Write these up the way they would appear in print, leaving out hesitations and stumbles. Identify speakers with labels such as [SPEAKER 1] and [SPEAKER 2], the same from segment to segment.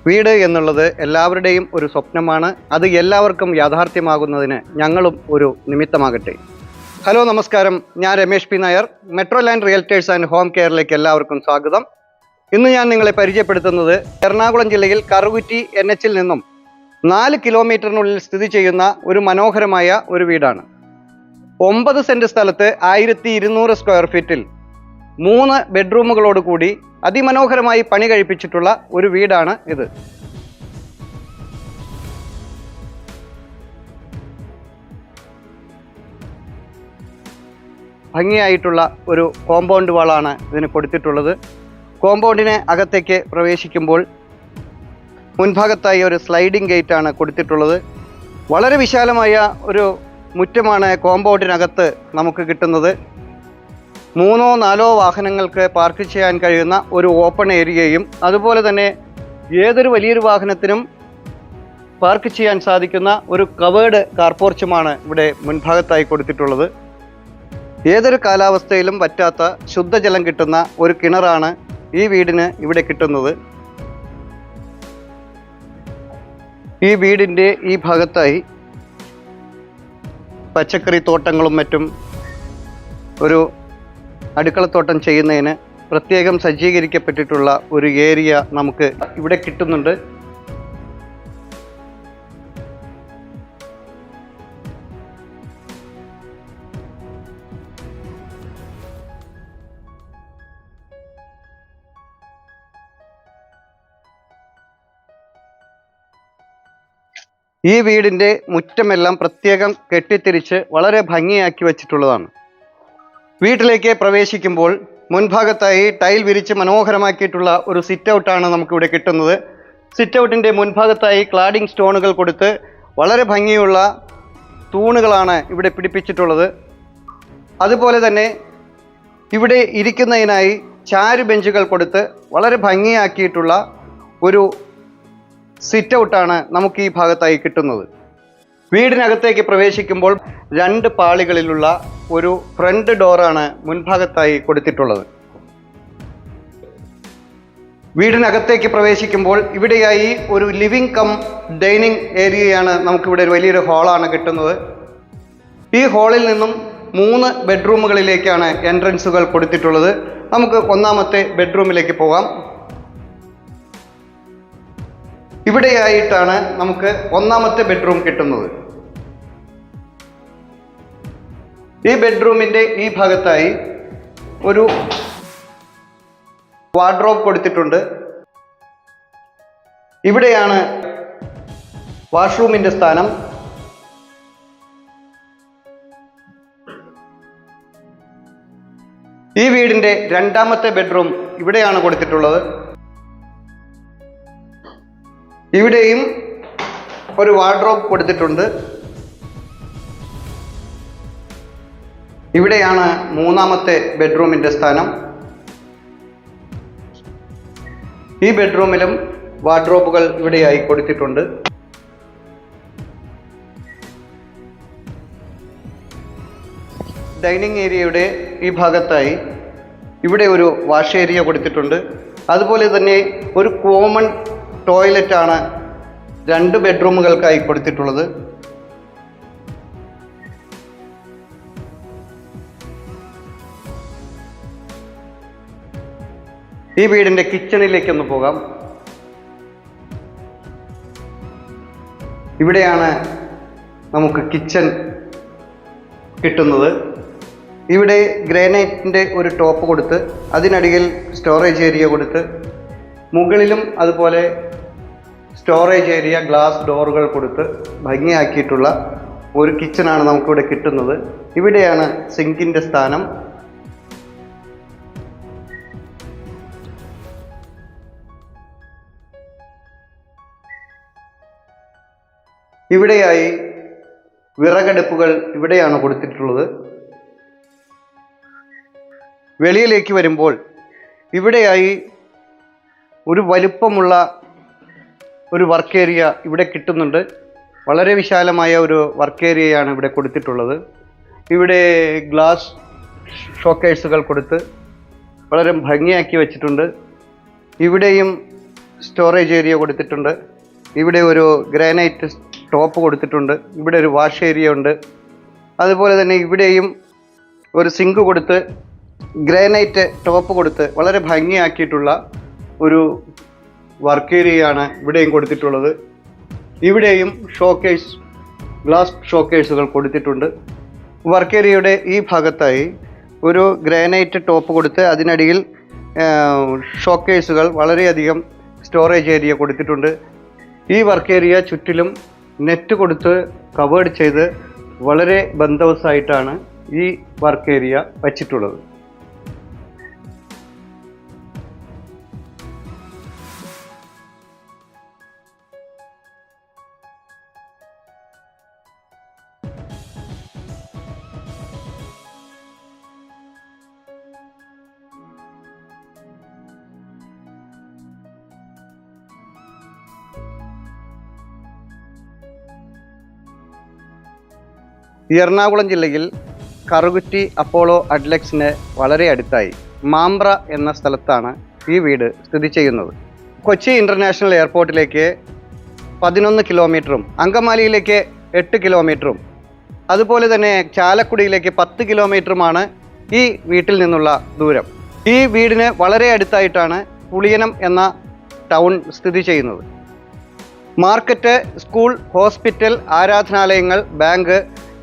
[SPEAKER 1] വീട് എന്നുള്ളത് എല്ലാവരുടെയും ഒരു സ്വപ്നമാണ്. അത് എല്ലാവർക്കും യാഥാർത്ഥ്യമാകുന്നതിന് ഞങ്ങളും ഒരു നിമിത്തമാകട്ടെ. ഹലോ, നമസ്കാരം. ഞാൻ Ramesh P Nair. Metro Land Realtors and Home കെയറിലേക്ക് എല്ലാവർക്കും സ്വാഗതം. ഇന്ന് ഞാൻ നിങ്ങളെ പരിചയപ്പെടുത്തുന്നത് എറണാകുളം ജില്ലയിൽ കറുകുറ്റി NH നിന്നും 4 കിലോമീറ്ററിനുള്ളിൽ സ്ഥിതി ചെയ്യുന്ന ഒരു മനോഹരമായ ഒരു വീടാണ്. 9 സെൻറ്റ് സ്ഥലത്ത് 1200 സ്ക്വയർ ഫീറ്റിൽ 3 ബെഡ്റൂമുകളോട് കൂടി അതിമനോഹരമായി പണി കഴിപ്പിച്ചിട്ടുള്ള ഒരു വീടാണ് ഇത്. ഭംഗിയായിട്ടുള്ള ഒരു കോമ്പൗണ്ട് വാളാണ് ഇതിന് കൊടുത്തിട്ടുള്ളത്. കോമ്പൗണ്ടിന് അകത്തേക്ക് പ്രവേശിക്കുമ്പോൾ മുൻഭാഗത്തായി ഒരു സ്ലൈഡിംഗ് ഗേറ്റാണ് കൊടുത്തിട്ടുള്ളത്. വളരെ വിശാലമായ ഒരു മുറ്റമാണ് കോമ്പൗണ്ടിനകത്ത് നമുക്ക് കിട്ടുന്നത്. 3-4 വാഹനങ്ങൾക്ക് പാർക്ക് ചെയ്യാൻ കഴിയുന്ന ഒരു ഓപ്പൺ ഏരിയയും അതുപോലെ തന്നെ ഏതൊരു വലിയൊരു വാഹനത്തിനും പാർക്ക് ചെയ്യാൻ സാധിക്കുന്ന ഒരു കവേർഡ് കാർപോർച്ചുമാണ് ഇവിടെ മുൻഭാഗത്തായി കൊടുത്തിട്ടുള്ളത്. ഏതൊരു കാലാവസ്ഥയിലും വറ്റാത്ത ശുദ്ധജലം കിട്ടുന്ന ഒരു കിണറാണ് ഈ വീടിന് ഇവിടെ കിട്ടുന്നത്. ഈ വീടിൻ്റെ ഈ ഭാഗത്തായി പച്ചക്കറി തോട്ടങ്ങളും മറ്റും ഒരു അടുക്കളത്തോട്ടം ചെയ്യുന്നതിന് പ്രത്യേകം സജ്ജീകരിക്കപ്പെട്ടിട്ടുള്ള ഒരു ഏരിയ നമുക്ക് ഇവിടെ കിട്ടുന്നുണ്ട്. ഈ വീടിൻ്റെ മുറ്റമെല്ലാം പ്രത്യേകം കെട്ടിത്തിരിച്ച് വളരെ ഭംഗിയാക്കി വച്ചിട്ടുള്ളതാണ്. വീട്ടിലേക്ക് പ്രവേശിക്കുമ്പോൾ മുൻഭാഗത്തായി ടൈൽ വിരിച്ച് മനോഹരമാക്കിയിട്ടുള്ള ഒരു സിറ്റ് ഔട്ടാണ് നമുക്കിവിടെ കിട്ടുന്നത്. സിറ്റ് ഔട്ടിൻ്റെ മുൻഭാഗത്തായി ക്ലാഡിംഗ് സ്റ്റോണുകൾ കൊടുത്ത് വളരെ ഭംഗിയുള്ള തൂണുകളാണ് ഇവിടെ പിടിപ്പിച്ചിട്ടുള്ളത്. അതുപോലെ തന്നെ ഇവിടെ ഇരിക്കുന്നതിനായി ചാരു ബെഞ്ചുകൾ കൊടുത്ത് വളരെ ഭംഗിയാക്കിയിട്ടുള്ള ഒരു സിറ്റ് ഔട്ടാണ് നമുക്ക് ഈ ഭാഗത്തായി കിട്ടുന്നത്. വീടിനകത്തേക്ക് പ്രവേശിക്കുമ്പോൾ 2 പാളികളിലുള്ള ഒരു ഫ്രണ്ട് ഡോറാണ് മുൻഭാഗത്തായി കൊടുത്തിട്ടുള്ളത്. വീടിനകത്തേക്ക് പ്രവേശിക്കുമ്പോൾ ഇവിടെയായി ഒരു ലിവിംഗ് കം ഡൈനിങ് ഏരിയയാണ് നമുക്കിവിടെ വലിയൊരു ഹാളാണ് കിട്ടുന്നത്. ഈ ഹാളിൽ നിന്നും 3 ബെഡ്റൂമുകളിലേക്കാണ് എൻട്രൻസുകൾ കൊടുത്തിട്ടുള്ളത്. നമുക്ക് 1ാമത്തെ ബെഡ്റൂമിലേക്ക് പോകാം. ഇവിടെയായിട്ടാണ് നമുക്ക് 1ാമത്തെ ബെഡ്റൂം കിട്ടുന്നത്. ഈ ബെഡ്റൂമിൻ്റെ ഈ ഭാഗത്തായി ഒരു വാർഡ്രോബ് കൊടുത്തിട്ടുണ്ട്. ഇവിടെയാണ് വാഷ്റൂമിൻ്റെ സ്ഥാനം. ഈ വീടിൻ്റെ 2ാമത്തെ ബെഡ്റൂം ഇവിടെയാണ് കൊടുത്തിട്ടുള്ളത്. ഇവിടെയും ഒരു വാർഡ്രോബ് കൊടുത്തിട്ടുണ്ട്. ഇവിടെയാണ് 3ാമത്തെ ബെഡ്റൂമിൻ്റെ സ്ഥാനം. ഈ ബെഡ്റൂമിലും വാർഡ്രോബുകൾ ഇവിടെയായി കൊടുത്തിട്ടുണ്ട്. ഡൈനിങ് ഏരിയയുടെ ഈ ഭാഗത്തായി ഇവിടെ ഒരു വാഷ് ഏരിയ കൊടുത്തിട്ടുണ്ട്. അതുപോലെ തന്നെ ഒരു കോമൺ ടോയ്ലറ്റാണ് 2 ബെഡ്റൂമുകൾക്കായി കൊടുത്തിട്ടുള്ളത്. ഈ വീടിൻ്റെ കിച്ചണിലേക്കൊന്ന് പോകാം. ഇവിടെയാണ് നമുക്ക് കിച്ചൺ കിട്ടുന്നത്. ഇവിടെ ഗ്രാനൈറ്റിൻ്റെ ഒരു ടോപ്പ് കൊടുത്ത് അതിനടിയിൽ സ്റ്റോറേജ് ഏരിയ കൊടുത്ത് മുകളിലും അതുപോലെ സ്റ്റോറേജ് ഏരിയ ഗ്ലാസ് ഡോറുകൾ കൊടുത്ത് ഭംഗിയാക്കിയിട്ടുള്ള ഒരു കിച്ചണാണ് നമുക്കിവിടെ കിട്ടുന്നത്. ഇവിടെയാണ് സിങ്കിൻ്റെ സ്ഥാനം. ഇവിടെയായി വിറകടുപ്പുകൾ ഇവിടെയാണ് കൊടുത്തിട്ടുള്ളത്. വെളിയിലേക്ക് വരുമ്പോൾ ഇവിടെയായി ഒരു വലിപ്പമുള്ള ഒരു വർക്ക് ഏരിയ ഇവിടെ കിട്ടുന്നുണ്ട്. വളരെ വിശാലമായ ഒരു വർക്ക് ഏരിയയാണ് ഇവിടെ കൊടുത്തിട്ടുള്ളത്. ഇവിടെ ഗ്ലാസ് ഷോക്കേഴ്സുകൾ കൊടുത്ത് വളരെ ഭംഗിയാക്കി വെച്ചിട്ടുണ്ട്. ഇവിടെയും സ്റ്റോറേജ് ഏരിയ കൊടുത്തിട്ടുണ്ട്. ഇവിടെ ഒരു ഗ്രാനൈറ്റ് ടോപ്പ് കൊടുത്തിട്ടുണ്ട്. ഇവിടെ ഒരു വാഷ് ഏരിയ ഉണ്ട്. അതുപോലെ തന്നെ ഇവിടെയും ഒരു സിങ്ക് കൊടുത്ത് ഗ്രാനൈറ്റ് ടോപ്പ് കൊടുത്ത് വളരെ ഭംഗിയാക്കിയിട്ടുള്ള ഒരു വർക്ക് ഏരിയയാണ് ഇവിടെയും കൊടുത്തിട്ടുള്ളത്. ഇവിടെയും ഷോക്കേസ്, ഗ്ലാസ് ഷോക്കേസുകൾ കൊടുത്തിട്ടുണ്ട്. വർക്ക് ഏരിയയുടെ ഈ ഭാഗത്തായി ഒരു ഗ്രാനൈറ്റ് ടോപ്പ് കൊടുത്ത് അതിനടിയിൽ ഷോക്കേസുകൾ, വളരെയധികം സ്റ്റോറേജ് ഏരിയ കൊടുത്തിട്ടുണ്ട്. ഈ വർക്ക് ഏരിയ ചുറ്റിലും നെറ്റ് കൊടുത്ത് കവേർഡ് ചെയ്ത് വളരെ ബന്ദോബസ്തായിട്ടാണ് ഈ വർക്ക് ഏരിയ വച്ചിട്ടുള്ളത്. ഈ എറണാകുളം ജില്ലയിൽ കറുകുറ്റി അപ്പോളോ അഡ്ലക്സിന് വളരെ അടുത്തായി മാമ്പ്ര എന്ന സ്ഥലത്താണ് ഈ വീട് സ്ഥിതി ചെയ്യുന്നത്. കൊച്ചി ഇൻ്റർനാഷണൽ എയർപോർട്ടിലേക്ക് 11 കിലോമീറ്ററും അങ്കമാലിയിലേക്ക് 8 കിലോമീറ്ററും അതുപോലെ തന്നെ ചാലക്കുടിയിലേക്ക് 10 കിലോമീറ്ററുമാണ് ഈ വീട്ടിൽ നിന്നുള്ള ദൂരം. ഈ വീടിന് വളരെ അടുത്തായിട്ടാണ് പുളിയനം എന്ന ടൗൺ സ്ഥിതി ചെയ്യുന്നത്. മാർക്കറ്റ്, സ്കൂൾ, ഹോസ്പിറ്റൽ, ആരാധനാലയങ്ങൾ, ബാങ്ക്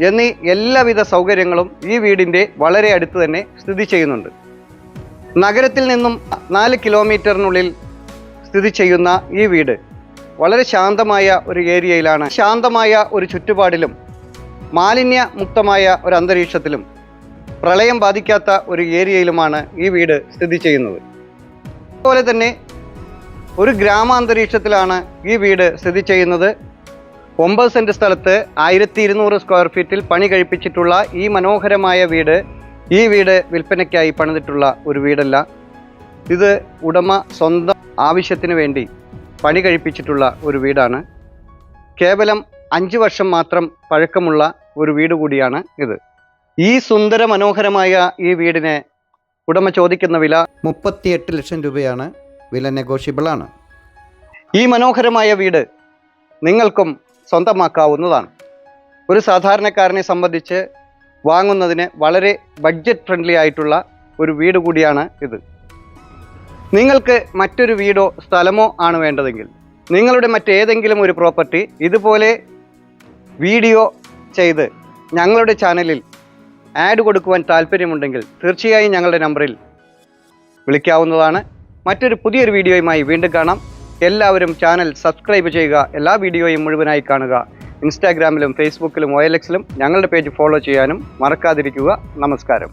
[SPEAKER 1] എന്നീ എല്ലാവിധ സൗകര്യങ്ങളും ഈ വീടിൻ്റെ വളരെ അടുത്ത് തന്നെ സ്ഥിതി ചെയ്യുന്നുണ്ട്. നഗരത്തിൽ നിന്നും 4 കിലോമീറ്ററിനുള്ളിൽ സ്ഥിതി ചെയ്യുന്ന ഈ വീട് വളരെ ശാന്തമായ ഒരു ഏരിയയിലാണ്. ശാന്തമായ ഒരു ചുറ്റുപാടിലും മാലിന്യമുക്തമായ ഒരു അന്തരീക്ഷത്തിലും പ്രളയം ബാധിക്കാത്ത ഒരു ഏരിയയിലുമാണ് ഈ വീട് സ്ഥിതി ചെയ്യുന്നത്. അതുപോലെ തന്നെ ഒരു ഗ്രാമാന്തരീക്ഷത്തിലാണ് ഈ വീട് സ്ഥിതി ചെയ്യുന്നത്. 9 സെൻറ്റ് സ്ഥലത്ത് 1200 സ്ക്വയർ ഫീറ്റിൽ പണി കഴിപ്പിച്ചിട്ടുള്ള ഈ മനോഹരമായ വീട്, ഈ വീട് വിൽപ്പനയ്ക്കായി പണിതിട്ടുള്ള ഒരു വീടല്ല. ഇത് ഉടമ സ്വന്തം ആവശ്യത്തിന് വേണ്ടി പണി കഴിപ്പിച്ചിട്ടുള്ള ഒരു വീടാണ്. കേവലം 5 വർഷം മാത്രം പഴക്കമുള്ള ഒരു വീട് കൂടിയാണ് ഇത്. ഈ സുന്ദര മനോഹരമായ ഈ വീടിന് ഉടമ ചോദിക്കുന്ന വില 38 ലക്ഷം രൂപയാണ്. വില നെഗോഷ്യബിളാണ്. ഈ മനോഹരമായ വീട് നിങ്ങൾക്കും സ്വന്തമാക്കാവുന്നതാണ്. ഒരു സാധാരണക്കാരനെ സംബന്ധിച്ച് വാങ്ങുന്നതിന് വളരെ ബഡ്ജറ്റ് ഫ്രണ്ട്ലി ആയിട്ടുള്ള ഒരു വീട് കൂടിയാണ് ഇത്. നിങ്ങൾക്ക് മറ്റൊരു വീടോ സ്ഥലമോ ആണ് വേണ്ടതെങ്കിൽ, നിങ്ങളുടെ മറ്റേതെങ്കിലും ഒരു പ്രോപ്പർട്ടി ഇതുപോലെ വീഡിയോ ചെയ്ത് ഞങ്ങളുടെ ചാനലിൽ ആഡ് കൊടുക്കുവാൻ താല്പര്യമുണ്ടെങ്കിൽ തീർച്ചയായും ഞങ്ങളുടെ നമ്പറിൽ വിളിക്കാവുന്നതാണ്. മറ്റൊരു പുതിയൊരു വീഡിയോയുമായി വീണ്ടും കാണാം. എല്ലാവരും ചാനൽ സബ്സ്ക്രൈബ് ചെയ്യുക. എല്ലാ വീഡിയോയും മുഴുവനായി കാണുക. ഇൻസ്റ്റാഗ്രാമിലും ഫേസ്ബുക്കിലും OLX-ലും ഞങ്ങളുടെ പേജ് ഫോളോ ചെയ്യാനും മറക്കാതിരിക്കുക. നമസ്കാരം.